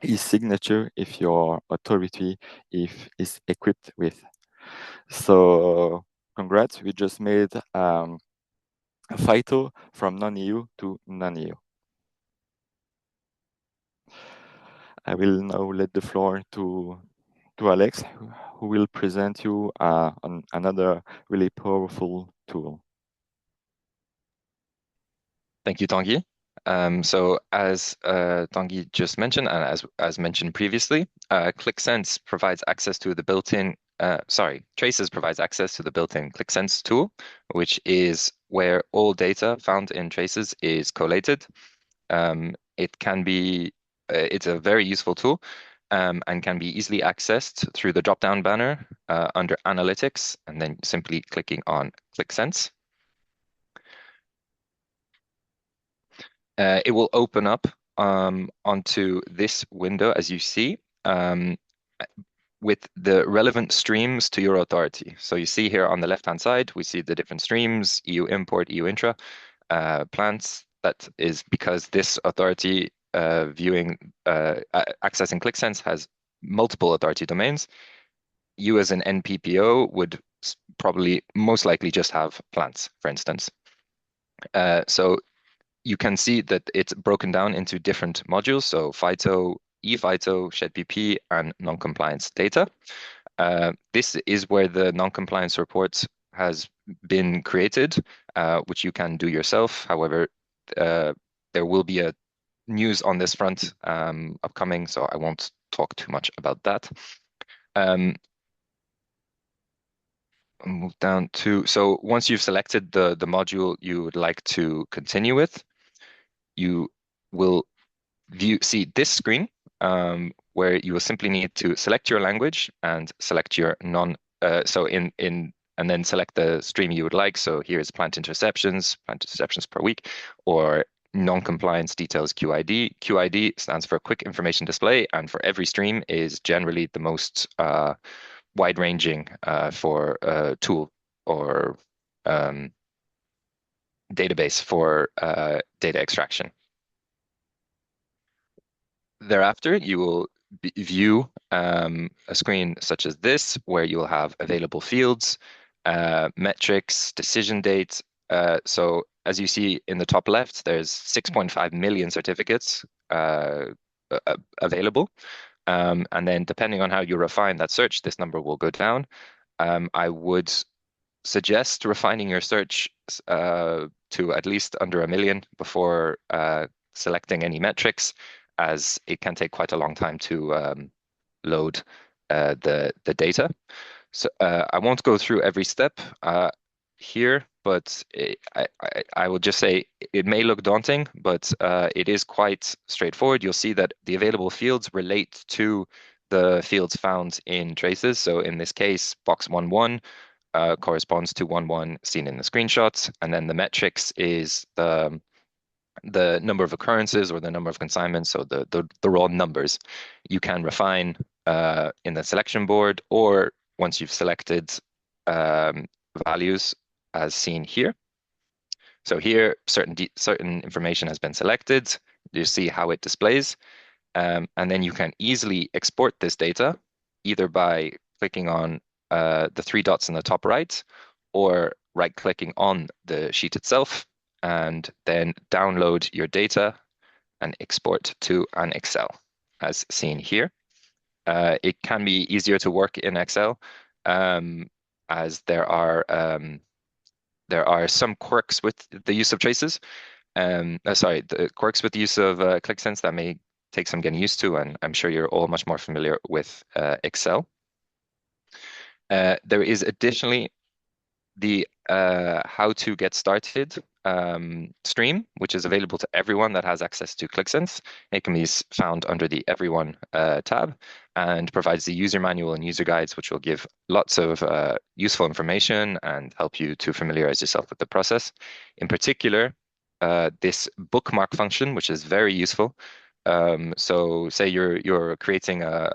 e-signature if your authority is equipped with. So congrats, we just made a Phyto from non-EU to non-EU. I will now let the floor to Alex, who will present you on another really powerful tool. Thank you, Tanguy. So as Tanguy just mentioned, and as mentioned previously, QlikSense provides access to the built-in, Traces provides access to the built-in QlikSense tool, which is where all data found in Traces is collated. It can be, it's a very useful tool, and can be easily accessed through the drop-down banner under Analytics, and then simply clicking on QlikSense. It will open up onto this window, as you see, with the relevant streams to your authority. So you see here on the left-hand side, we see the different streams, EU import, EU intra, plants. That is because this authority accessing QlikSense has multiple authority domains. You as an NPPO would probably most likely just have plants, for instance. So you can see that it's broken down into different modules. So Phyto, ePhyto, ShedPP, and non-compliance data. This is where the non-compliance report has been created, which you can do yourself. However, there will be a news on this front upcoming, so I won't talk too much about that. Move down to, so once you've selected the module you would like to continue with, you will see this screen where you will simply need to select your language and select your and then select the stream you would like. So here is plant interceptions per week, or non-compliance details QID. QID stands for quick information display, and for every stream is generally the most wide-ranging for tool or database for data extraction. Thereafter, you will view a screen such as this, where you'll have available fields, metrics, decision dates. So as you see in the top left, there's 6.5 million certificates available. And then depending on how you refine that search, this number will go down. I would suggest refining your search to at least under 1 million before selecting any metrics, as it can take quite a long time to load the data. So I won't go through every step here, but I will just say it may look daunting, but it is quite straightforward. You'll see that the available fields relate to the fields found in traces. So in this case, box 1.1 corresponds to 1.1 seen in the screenshots, and then the metrics is the number of occurrences or the number of consignments, so the raw numbers. You can refine in the selection board, or once you've selected values as seen here. So here, certain information has been selected. You see how it displays. And then you can easily export this data either by clicking on the three dots in the top right, or right-clicking on the sheet itself, and then download your data and export to an Excel, as seen here. It can be easier to work in Excel, as there are some quirks with the use of traces. The quirks with the use of QlikSense that may take some getting used to, and I'm sure you're all much more familiar with Excel. There is additionally the how to get started stream, which is available to everyone that has access to QlikSense. It can be found under the Everyone tab, and provides the user manual and user guides, which will give lots of useful information and help you to familiarize yourself with the process. In particular, this bookmark function, which is very useful. So say you're creating a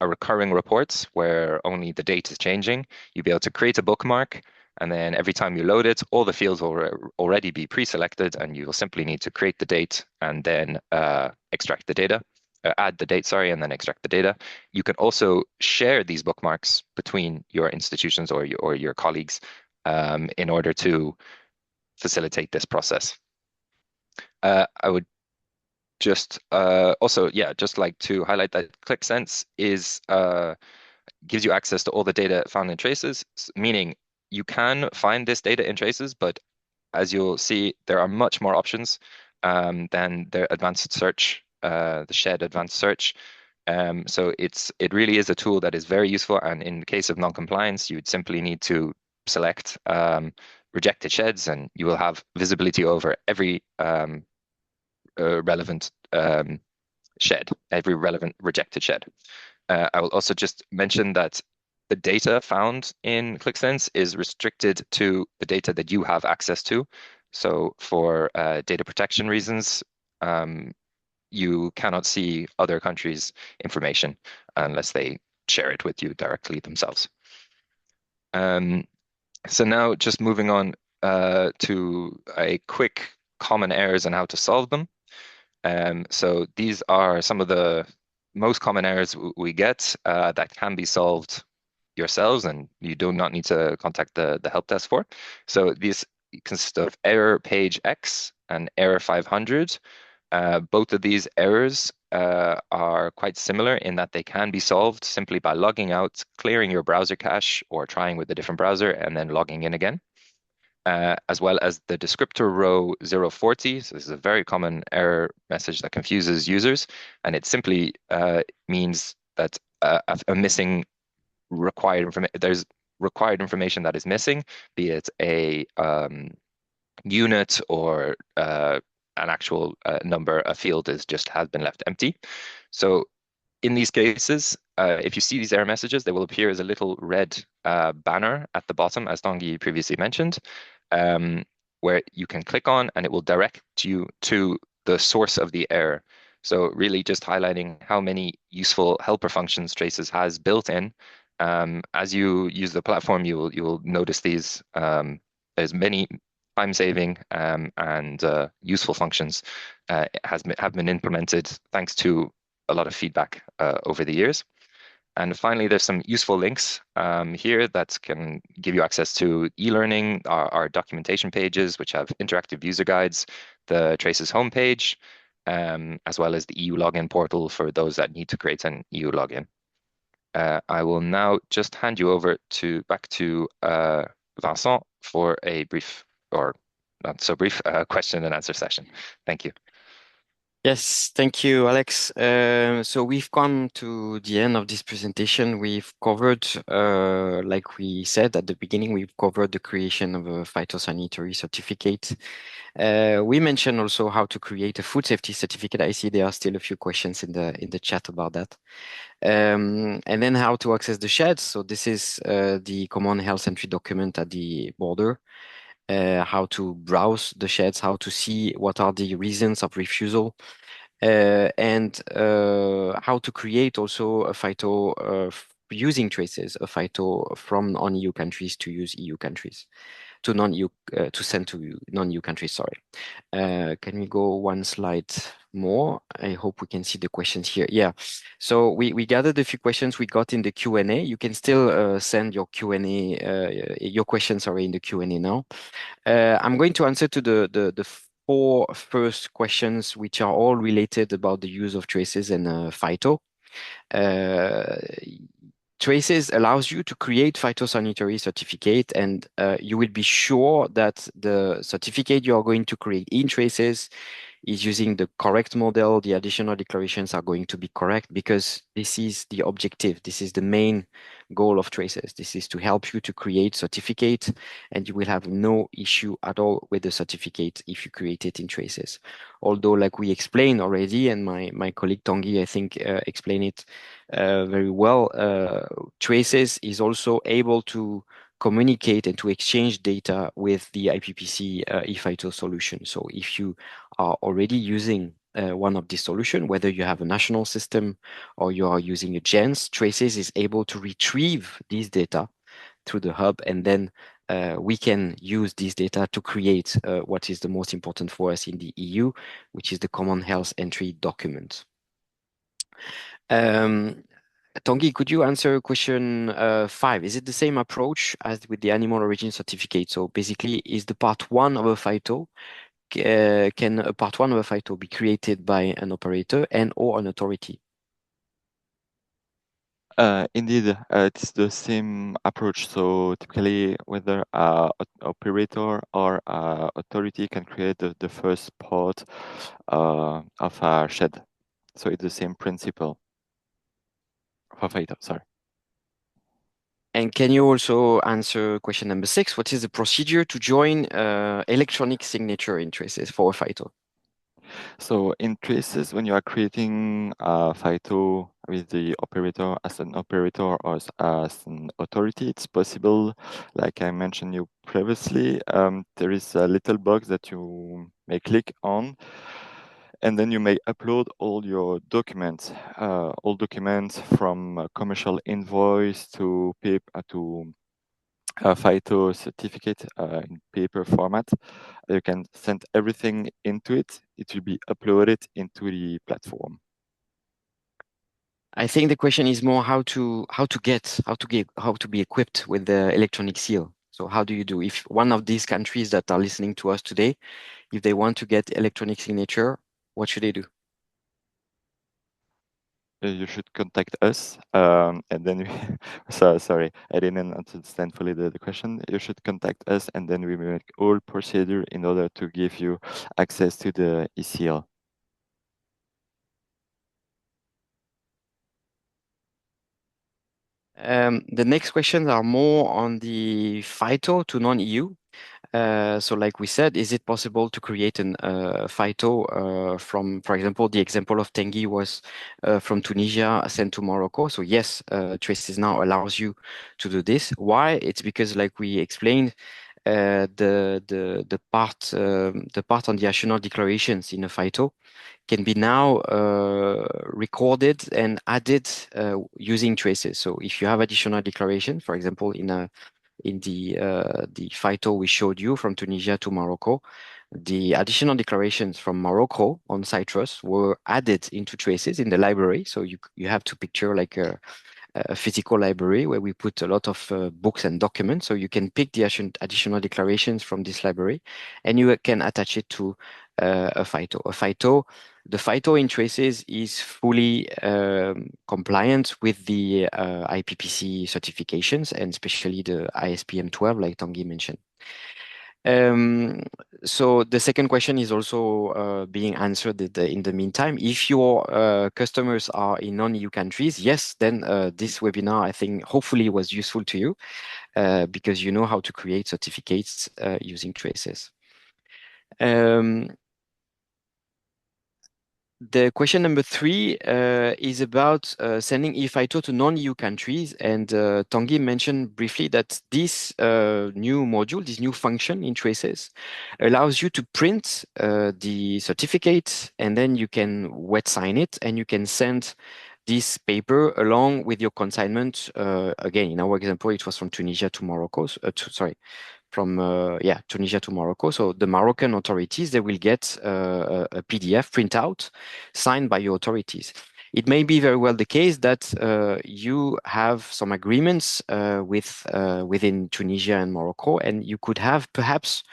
recurring report where only the date is changing, you'll be able to create a bookmark, and then every time you load it, all the fields will already be pre-selected, and you will simply need to create the date and then extract the data, add the date, sorry, and then extract the data. You can also share these bookmarks between your institutions or your colleagues in order to facilitate this process. I would just just like to highlight that QlikSense gives you access to all the data found in traces, meaning you can find this data in traces, but as you'll see, there are much more options than the advanced search, the shared advanced search. So it really is a tool that is very useful. And in the case of non-compliance, you would simply need to select rejected sheds, and you will have visibility over every relevant shed, every relevant rejected shed. I will also just mention that the data found in QlikSense is restricted to the data that you have access to. So for data protection reasons, you cannot see other countries' information unless they share it with you directly themselves. So now just moving on to a quick common errors and how to solve them. So these are some of the most common errors we get that can be solved yourselves, and you do not need to contact the help desk for. So these consist of error page X and error 500. Both of these errors are quite similar in that they can be solved simply by logging out, clearing your browser cache, or trying with a different browser and then logging in again. As well as the descriptor row 040. So this is a very common error message that confuses users, and it simply means that a missing required information, there's required information that is missing, be it a unit or an actual number. A field has been left empty. So in these cases, if you see these error messages, they will appear as a little red banner at the bottom, as Tanguy previously mentioned, where you can click on, and it will direct you to the source of the error. So really just highlighting how many useful helper functions Traces has built in. As you use the platform, you will notice these. There's many time-saving and useful functions have been implemented thanks to a lot of feedback over the years. And finally, there's some useful links here that can give you access to e-learning, our documentation pages, which have interactive user guides, the Traces homepage, as well as the EU login portal for those that need to create an EU login. I will now just hand you over back to Vincent for a brief, or not so brief, question and answer session. Thank you. Yes, thank you, Alex. So we've come to the end of this presentation. We've covered, like we said at the beginning, we've covered the creation of a phytosanitary certificate. We mentioned also how to create a food safety certificate. I see there are still a few questions in the chat about that. And then how to access the sheds. So this is the common health entry document at the border. How to browse the sheds, how to see what are the reasons of refusal, and how to create also a phyto using traces, a phyto from non-EU countries to use EU countries, to non-EU to send to non-EU countries. Sorry. Can we go one slide more? I hope we can see the questions here. Yeah. So we gathered a few questions we got in the Q&A. You can still send your Q&A, your questions, sorry, in the Q&A now. I'm going to answer to the four first questions, which are all related about the use of traces and phyto. Uh, Traces allows you to create phytosanitary certificate, and you will be sure that the certificate you are going to create in traces is using the correct model. The additional declarations are going to be correct because this is the objective. This is the main goal of traces. This is to help you to create certificate, and you will have no issue at all with the certificate if you create it in traces. Although, like we explained already, and my colleague Tanguy, I think, explained it very well, traces is also able to communicate and to exchange data with the IPPC ePhyto solution. So if you are already using one of these solutions, whether you have a national system or you are using a GENS, Traces is able to retrieve these data through the hub, and then we can use this data to create what is the most important for us in the EU, which is the Common Health Entry document. Tanguy, could you answer question 5? Is it the same approach as with the animal origin certificate? So basically, is the part 1 of a phyto, can a part 1 of a phyto be created by an operator and or an authority? Indeed, it's the same approach. So typically, whether operator or authority can create the first part of a shed. So it's the same principle for phyto, sorry. And can you also answer question number 6? What is the procedure to join electronic signature in traces for a phyto? So in traces, when you are creating a phyto with the operator as an operator or as an authority, it's possible, like I mentioned you previously, there is a little box that you may click on, and then you may upload all your documents, all documents from a commercial invoice to paper to a phyto certificate in paper format. You can send everything into it. It will be uploaded into the platform. I think the question is more how to be equipped with the electronic seal. So how do you do if one of these countries that are listening to us today, if they want to get electronic signature, what should they do? You should contact us, and then so sorry, I didn't understand fully the question. You should contact us, and then we make all procedure in order to give you access to the ECL. The next questions are more on the phyto to non-EU. So like we said, is it possible to create an phyto from, for example, the example of Tanguy was from Tunisia sent to Morocco. So yes, Traces now allows you to do this. Why? It's because, like we explained, the part on the national declarations in a phyto can be now recorded and added using traces. So if you have additional declaration, for example, in the phyto we showed you from Tunisia to Morocco, the additional declarations from Morocco on citrus were added into traces in the library. So you have to picture like a physical library where we put a lot of books and documents. So you can pick the additional declarations from this library, and you can attach it to a phyto. The phyto in traces is fully compliant with the IPPC certifications, and especially the ISPM 12, like Tanguy mentioned. So the second question is also being answered in the meantime. If your customers are in non-EU countries, yes, then this webinar, I think, hopefully was useful to you because you know how to create certificates using traces. The question number 3 is about sending ePhyto to non-EU countries. And Tanguy mentioned briefly that this new module, this new function in Traces, allows you to print the certificate, and then you can wet sign it, and you can send this paper along with your consignment. Again, in our example, it was from Tunisia to Morocco. From Tunisia to Morocco. So the Moroccan authorities, they will get a PDF printout signed by your authorities. It may be very well the case that you have some agreements within Tunisia and Morocco, and you could have perhaps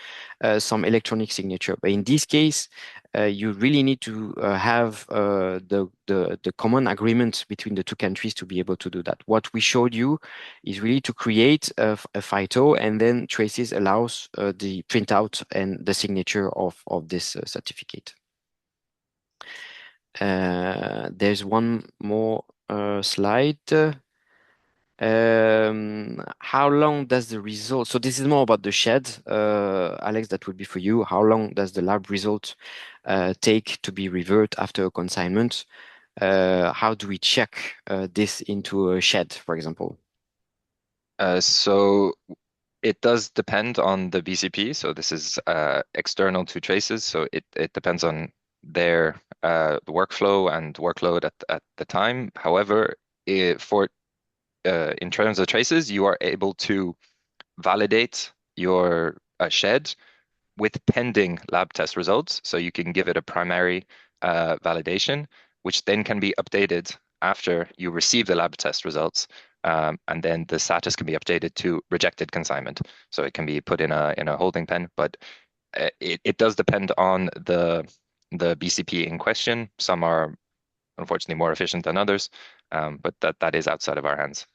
some electronic signature. But in this case, you really need to have the common agreement between the two countries to be able to do that. What we showed you is really to create a Phyto, and then Traces allows the printout and the signature of this certificate. There's one more slide. How long does the result? So this is more about the shed, Alex. That would be for you. How long does the lab result take to be revert after a consignment? How do we check this into a shed, for example? So it does depend on the BCP. So this is external to Traces. So it depends on their workflow and workload at the time. However, in terms of Traces, you are able to validate your shed with pending lab test results. So you can give it a primary validation, which then can be updated after you receive the lab test results. And then the status can be updated to rejected consignment. So it can be put in a holding pen, but it does depend on the BCP in question. Some are unfortunately more efficient than others, but that is outside of our hands.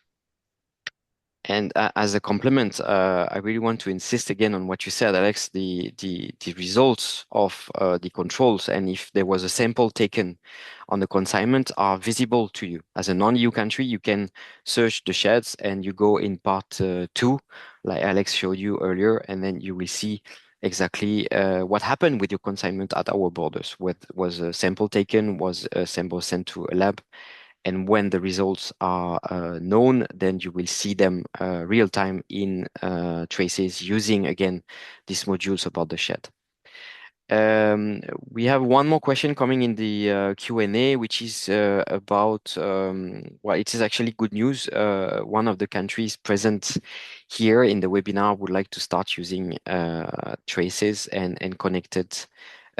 And as a complement, I really want to insist again on what you said, Alex, the results of the controls, and if there was a sample taken on the consignment, are visible to you. As a non-EU country, you can search the sheds and you go in part 2, like Alex showed you earlier, and then you will see exactly what happened with your consignment at our borders. What was a sample taken, was a sample sent to a lab, and when the results are known, then you will see them real time in Traces using, again, these modules about the shed. We have one more question coming in the Q&A, which is about, well, it is actually good news. One of the countries present here in the webinar would like to start using Traces and connect it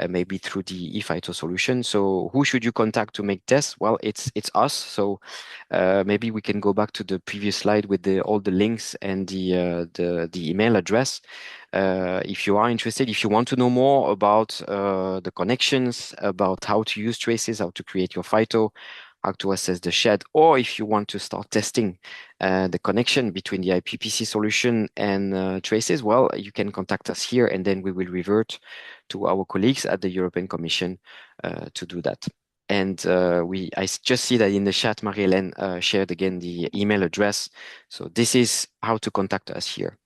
maybe through the ePhyto solution. So who should you contact to make tests? Well, it's us. So maybe we can go back to the previous slide with all the links and the email address. If you are interested, if you want to know more about the connections, about how to use Traces, how to create your Phyto, how to assess the shed, or if you want to start testing the connection between the IPPC solution and Traces, well, you can contact us here, and then we will revert to our colleagues at the European Commission to do that. And I just see that in the chat, Marie-Hélène shared again the email address. So this is how to contact us here.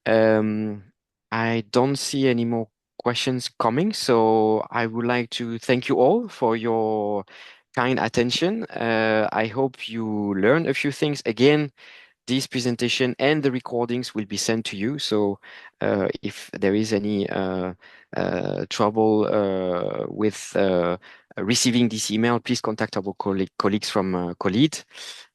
I don't see any more questions coming, so I would like to thank you all for your kind attention. I hope you learned a few things. Again, this presentation and the recordings will be sent to you. So if there is any trouble with receiving this email, please contact our colleagues from Collead.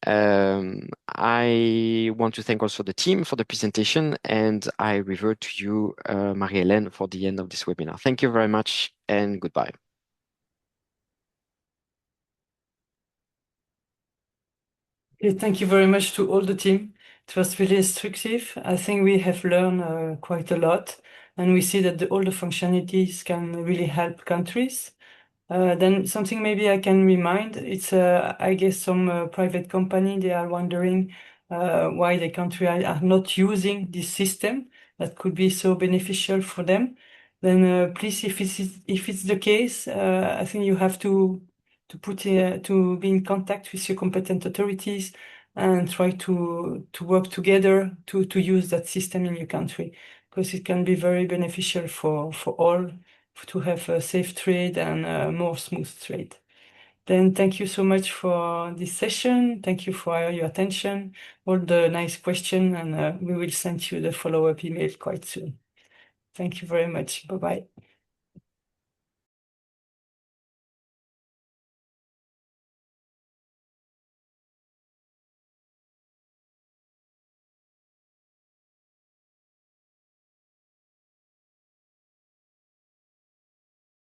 I want to thank also the team for the presentation, and I revert to you, Marie-Hélène, for the end of this webinar. Thank you very much, and goodbye. Okay, thank you very much to all the team. It was really instructive. I think we have learned quite a lot, and we see that all the functionalities can really help countries. Then something maybe I can remind, it's I guess some private company, they are wondering why the country are not using this system. that could be so beneficial for them, then please, if it's the case, I think you have to be in contact with your competent authorities and try to work together to use that system in your country, because it can be very beneficial for all to have a safe trade and more smooth trade. Then thank you so much for this session. Thank you for your attention, all the nice questions, and we will send you the follow-up email quite soon. Thank you very much. Bye-bye.